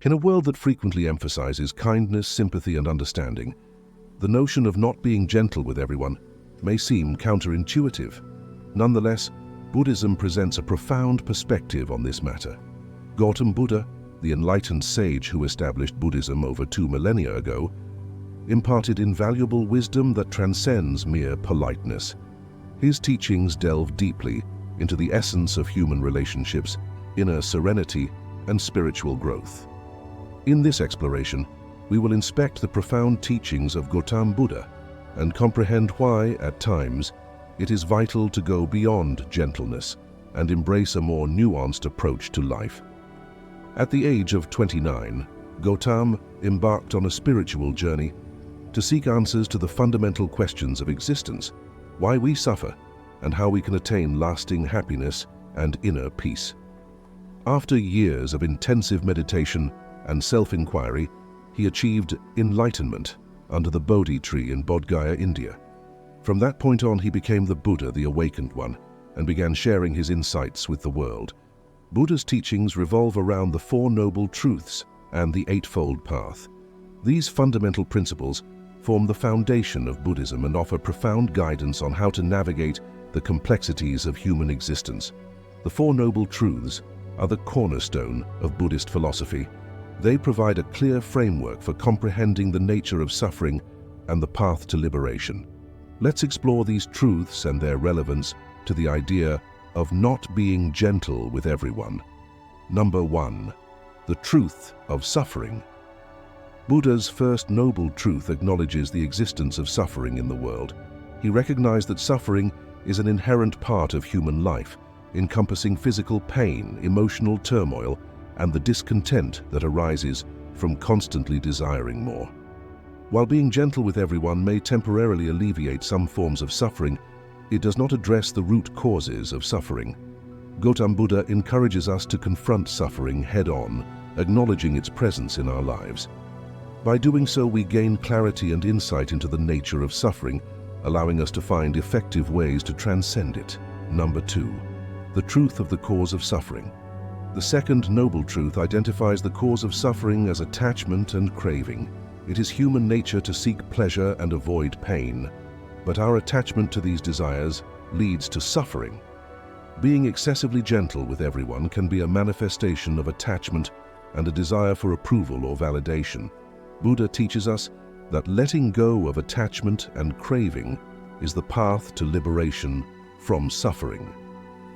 In a world that frequently emphasizes kindness, sympathy, and understanding, the notion of not being gentle with everyone may seem counterintuitive. Nonetheless, Buddhism presents a profound perspective on this matter. Gautam Buddha, the enlightened sage who established Buddhism over 2 millennia ago, imparted invaluable wisdom that transcends mere politeness. His teachings delve deeply into the essence of human relationships, inner serenity, and spiritual growth. In this exploration, we will inspect the profound teachings of Gautam Buddha and comprehend why, at times, it is vital to go beyond gentleness and embrace a more nuanced approach to life. At the age of 29, Gautam embarked on a spiritual journey to seek answers to the fundamental questions of existence, why we suffer, and how we can attain lasting happiness and inner peace. After years of intensive meditation and self-inquiry, he achieved enlightenment under the Bodhi tree in Bodh Gaya, India. From that point on, he became the Buddha, the Awakened One, and began sharing his insights with the world. Buddha's teachings revolve around the Four Noble Truths and the Eightfold Path. These fundamental principles form the foundation of Buddhism and offer profound guidance on how to navigate the complexities of human existence. The Four Noble Truths are the cornerstone of Buddhist philosophy. They provide a clear framework for comprehending the nature of suffering and the path to liberation. Let's explore these truths and their relevance to the idea of not being gentle with everyone. Number 1. The truth of suffering. Buddha's first noble truth acknowledges the existence of suffering in the world. He recognized that suffering is an inherent part of human life, encompassing physical pain, emotional turmoil, and the discontent that arises from constantly desiring more. While being gentle with everyone may temporarily alleviate some forms of suffering, it does not address the root causes of suffering. Gautam Buddha encourages us to confront suffering head-on, acknowledging its presence in our lives. By doing so, we gain clarity and insight into the nature of suffering, allowing us to find effective ways to transcend it. Number 2. The truth of the cause of suffering. The second noble truth identifies the cause of suffering as attachment and craving. It is human nature to seek pleasure and avoid pain, but our attachment to these desires leads to suffering. Being excessively gentle with everyone can be a manifestation of attachment and a desire for approval or validation. Buddha teaches us that letting go of attachment and craving is the path to liberation from suffering.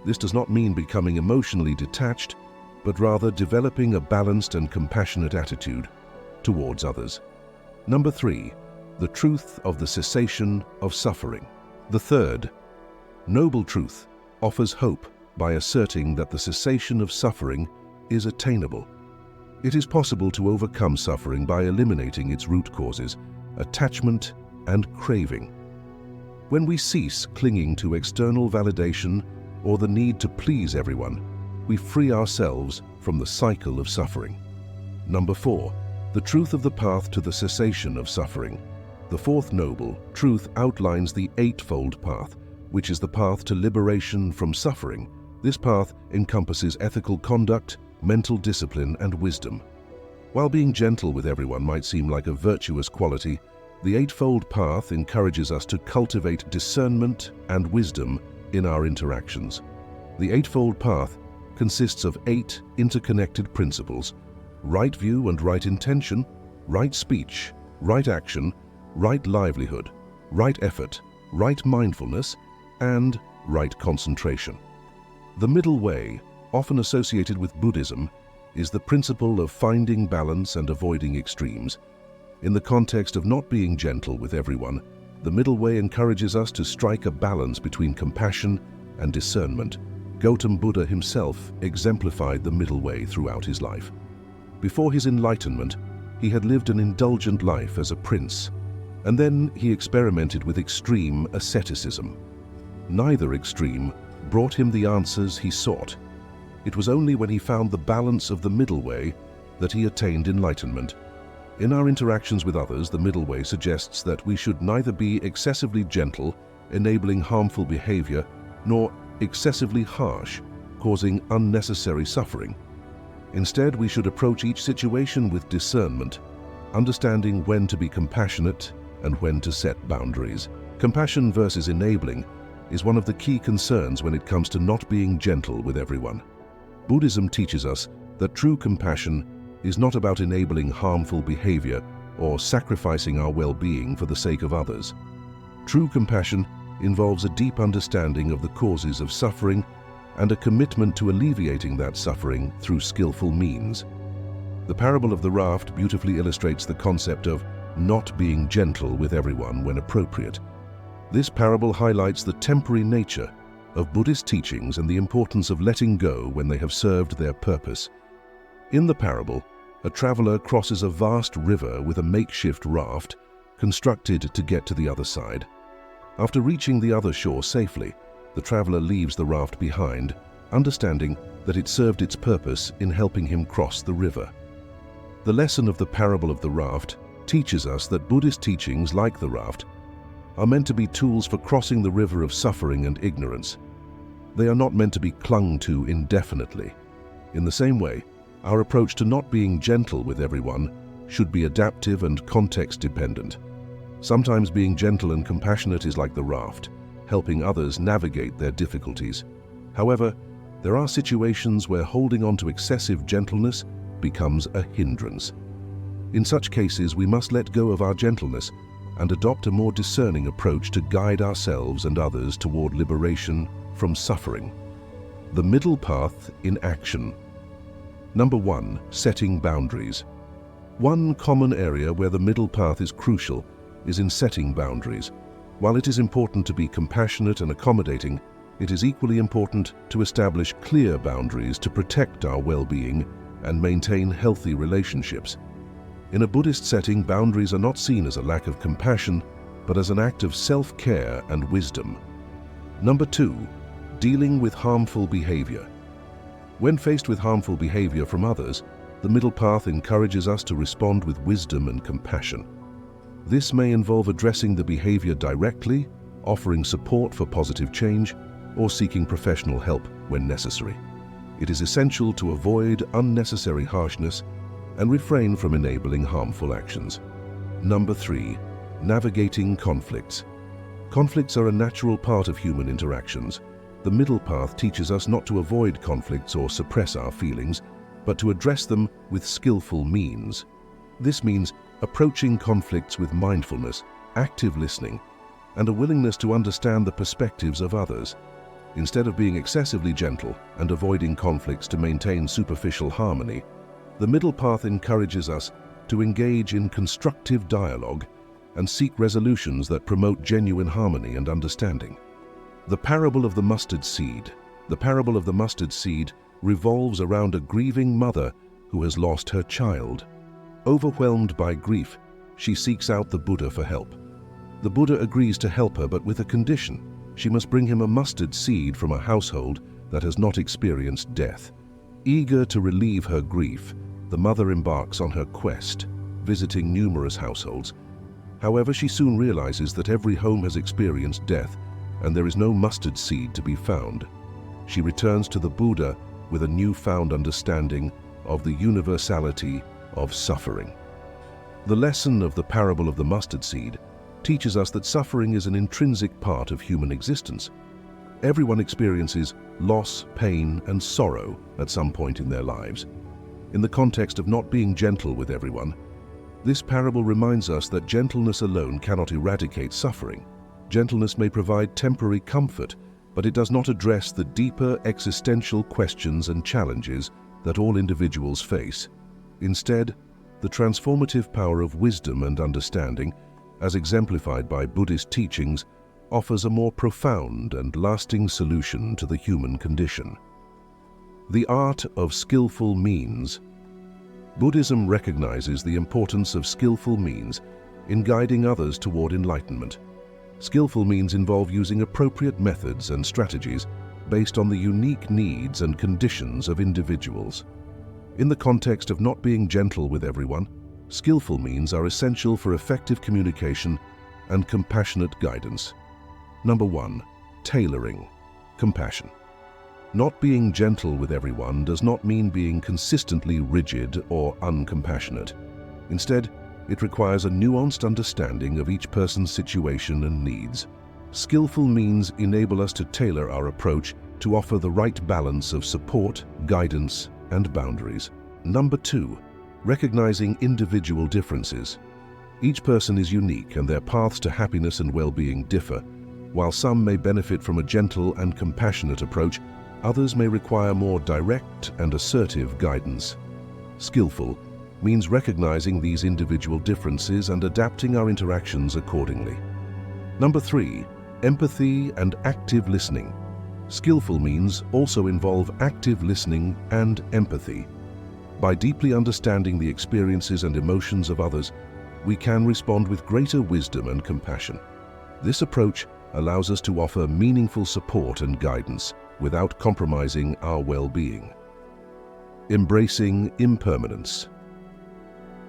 This does not mean becoming emotionally detached, but rather developing a balanced and compassionate attitude towards others. Number 3. The truth of the cessation of suffering. The third noble truth offers hope by asserting that the cessation of suffering is attainable. It is possible to overcome suffering by eliminating its root causes, attachment and craving. When we cease clinging to external validation or the need to please everyone, we free ourselves from the cycle of suffering. Number 4. The truth of the path to the cessation of suffering. The fourth noble truth outlines the Eightfold Path, which is the path to liberation from suffering. This path encompasses ethical conduct, mental discipline, and wisdom. While being gentle with everyone might seem like a virtuous quality, the Eightfold Path encourages us to cultivate discernment and wisdom in our interactions. The Eightfold Path consists of 8 interconnected principles: right view and right intention, right speech, right action, right livelihood, right effort, right mindfulness, and right concentration. The middle way, often associated with Buddhism, is the principle of finding balance and avoiding extremes. In the context of not being gentle with everyone, the middle way encourages us to strike a balance between compassion and discernment. Gautam Buddha himself exemplified the middle way throughout his life. Before his enlightenment, he had lived an indulgent life as a prince, and then he experimented with extreme asceticism. Neither extreme brought him the answers he sought. It was only when he found the balance of the middle way that he attained enlightenment. In our interactions with others, the middle way suggests that we should neither be excessively gentle, enabling harmful behavior, nor excessively harsh, causing unnecessary suffering. Instead, we should approach each situation with discernment, understanding when to be compassionate and when to set boundaries. Compassion versus enabling is one of the key concerns when it comes to not being gentle with everyone. Buddhism teaches us that true compassion is not about enabling harmful behavior or sacrificing our well-being for the sake of others. True compassion involves a deep understanding of the causes of suffering and a commitment to alleviating that suffering through skillful means. The parable of the raft beautifully illustrates the concept of not being gentle with everyone when appropriate. This parable highlights the temporary nature of Buddhist teachings and the importance of letting go when they have served their purpose. In the parable, a traveler crosses a vast river with a makeshift raft constructed to get to the other side. After reaching the other shore safely, the traveler leaves the raft behind, understanding that it served its purpose in helping him cross the river. The lesson of the parable of the raft teaches us that Buddhist teachings, like the raft, are meant to be tools for crossing the river of suffering and ignorance. They are not meant to be clung to indefinitely. In the same way, our approach to not being gentle with everyone should be adaptive and context-dependent. Sometimes being gentle and compassionate is like the raft, helping others navigate their difficulties. However, there are situations where holding on to excessive gentleness becomes a hindrance. In such cases, we must let go of our gentleness and adopt a more discerning approach to guide ourselves and others toward liberation from suffering. The middle path in action. Number 1, setting boundaries. One common area where the middle path is crucial is in setting boundaries. While it is important to be compassionate and accommodating, it is equally important to establish clear boundaries to protect our well-being and maintain healthy relationships. In a Buddhist setting, boundaries are not seen as a lack of compassion, but as an act of self-care and wisdom. Number 2, dealing with harmful behavior. When faced with harmful behavior from others, the middle path encourages us to respond with wisdom and compassion. This may involve addressing the behavior directly, offering support for positive change, or seeking professional help when necessary. It is essential to avoid unnecessary harshness and refrain from enabling harmful actions. Number 3, navigating conflicts. Conflicts are a natural part of human interactions. The middle path teaches us not to avoid conflicts or suppress our feelings, but to address them with skillful means. This means approaching conflicts with mindfulness, active listening, and a willingness to understand the perspectives of others. Instead of being excessively gentle and avoiding conflicts to maintain superficial harmony, the middle path encourages us to engage in constructive dialogue and seek resolutions that promote genuine harmony and understanding. The parable of the mustard seed. The parable of the mustard seed revolves around a grieving mother who has lost her child. Overwhelmed by grief, she seeks out the Buddha for help. The Buddha agrees to help her, but with a condition. She must bring him a mustard seed from a household that has not experienced death. Eager to relieve her grief, the mother embarks on her quest, visiting numerous households. However, she soon realizes that every home has experienced death, and there is no mustard seed to be found. She returns to the Buddha with a newfound understanding of the universality of suffering. The lesson of the parable of the mustard seed teaches us that suffering is an intrinsic part of human existence. Everyone experiences loss, pain, and sorrow at some point in their lives. In the context of not being gentle with everyone, this parable reminds us that gentleness alone cannot eradicate suffering. Gentleness may provide temporary comfort, but it does not address the deeper existential questions and challenges that all individuals face. Instead, the transformative power of wisdom and understanding, as exemplified by Buddhist teachings, offers a more profound and lasting solution to the human condition. The Art of Skillful Means. Buddhism recognizes the importance of skillful means in guiding others toward enlightenment. Skillful means involve using appropriate methods and strategies based on the unique needs and conditions of individuals. In the context of not being gentle with everyone, skillful means are essential for effective communication and compassionate guidance. Number 1, tailoring compassion. Not being gentle with everyone does not mean being consistently rigid or uncompassionate. Instead, it requires a nuanced understanding of each person's situation and needs. Skillful means enable us to tailor our approach to offer the right balance of support, guidance, and boundaries. Number 2, recognizing individual differences. Each person is unique and their paths to happiness and well-being differ. While some may benefit from a gentle and compassionate approach, others may require more direct and assertive guidance. Skillful means recognizing these individual differences and adapting our interactions accordingly. Number 3, empathy and active listening. Skillful means also involve active listening and empathy. By deeply understanding the experiences and emotions of others, we can respond with greater wisdom and compassion. This approach allows us to offer meaningful support and guidance without compromising our well-being. Embracing impermanence.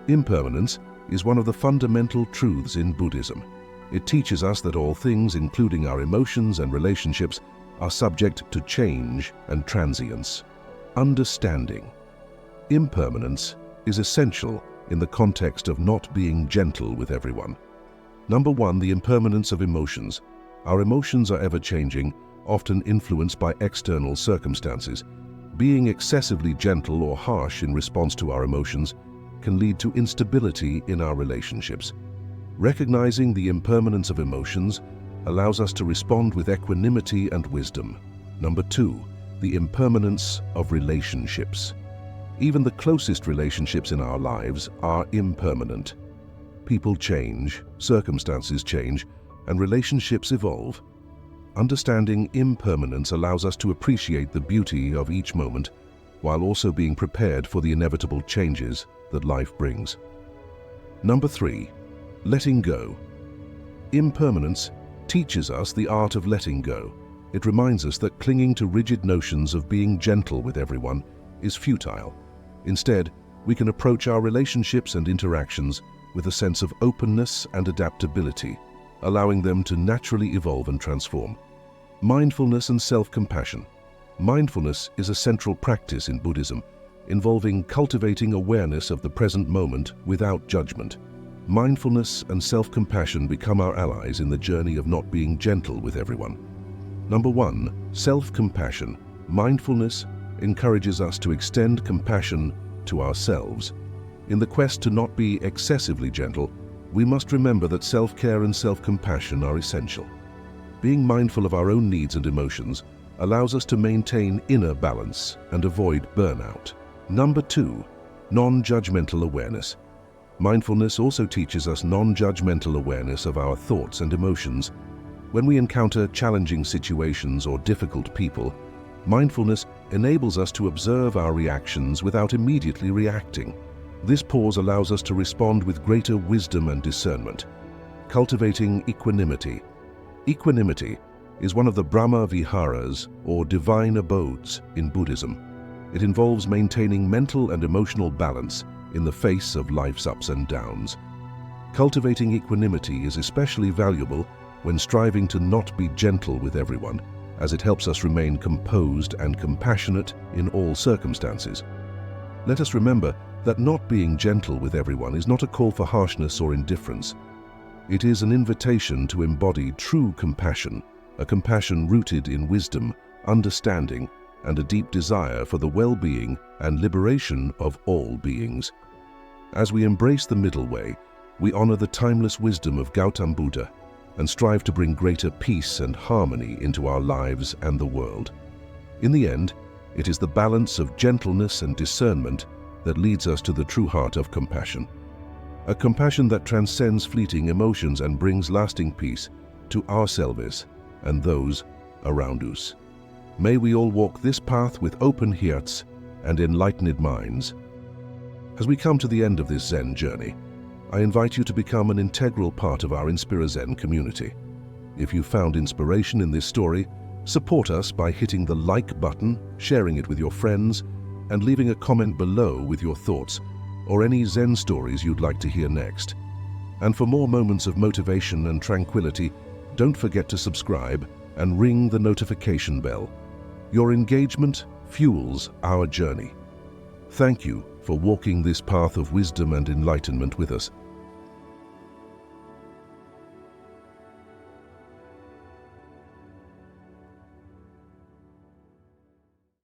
Impermanence is one of the fundamental truths in Buddhism. It teaches us that all things, including our emotions and relationships, are subject to change and transience. Understanding impermanence is essential in the context of not being gentle with everyone. Number 1, the impermanence of emotions. Our emotions are ever-changing, often influenced by external circumstances. Being excessively gentle or harsh in response to our emotions can lead to instability in our relationships. Recognizing the impermanence of emotions allows us to respond with equanimity and wisdom. Number 2, the impermanence of relationships. Even the closest relationships in our lives are impermanent. People change, circumstances change, and relationships evolve. Understanding impermanence allows us to appreciate the beauty of each moment, while also being prepared for the inevitable changes that life brings. Number 3, letting go. Impermanence teaches us the art of letting go. It reminds us that clinging to rigid notions of being gentle with everyone is futile. Instead, we can approach our relationships and interactions with a sense of openness and adaptability, allowing them to naturally evolve and transform. Mindfulness and self-compassion. Mindfulness is a central practice in Buddhism, involving cultivating awareness of the present moment without judgment. Mindfulness and self-compassion become our allies in the journey of not being gentle with everyone. Number 1, self-compassion. Mindfulness encourages us to extend compassion to ourselves. In the quest to not be excessively gentle, we must remember that self-care and self-compassion are essential. Being mindful of our own needs and emotions allows us to maintain inner balance and avoid burnout. Number 2, non-judgmental awareness. Mindfulness also teaches us non-judgmental awareness of our thoughts and emotions. When we encounter challenging situations or difficult people, mindfulness enables us to observe our reactions without immediately reacting. This pause allows us to respond with greater wisdom and discernment. Cultivating equanimity. Equanimity is one of the Brahma Viharas, or divine abodes, in Buddhism. It involves maintaining mental and emotional balance in the face of life's ups and downs. Cultivating equanimity is especially valuable when striving to not be gentle with everyone, as it helps us remain composed and compassionate in all circumstances. Let us remember that not being gentle with everyone is not a call for harshness or indifference. It is an invitation to embody true compassion, a compassion rooted in wisdom, understanding, and a deep desire for the well-being and liberation of all beings. As we embrace the middle way, we honor the timeless wisdom of Gautam Buddha and strive to bring greater peace and harmony into our lives and the world. In the end, it is the balance of gentleness and discernment that leads us to the true heart of compassion. A compassion that transcends fleeting emotions and brings lasting peace to ourselves and those around us. May we all walk this path with open hearts and enlightened minds. As we come to the end of this Zen journey, I invite you to become an integral part of our InspiraZen community. If you found inspiration in this story, support us by hitting the like button, sharing it with your friends, and leaving a comment below with your thoughts or any Zen stories you'd like to hear next. And for more moments of motivation and tranquility, don't forget to subscribe and ring the notification bell. Your engagement fuels our journey. Thank you for walking this path of wisdom and enlightenment with us.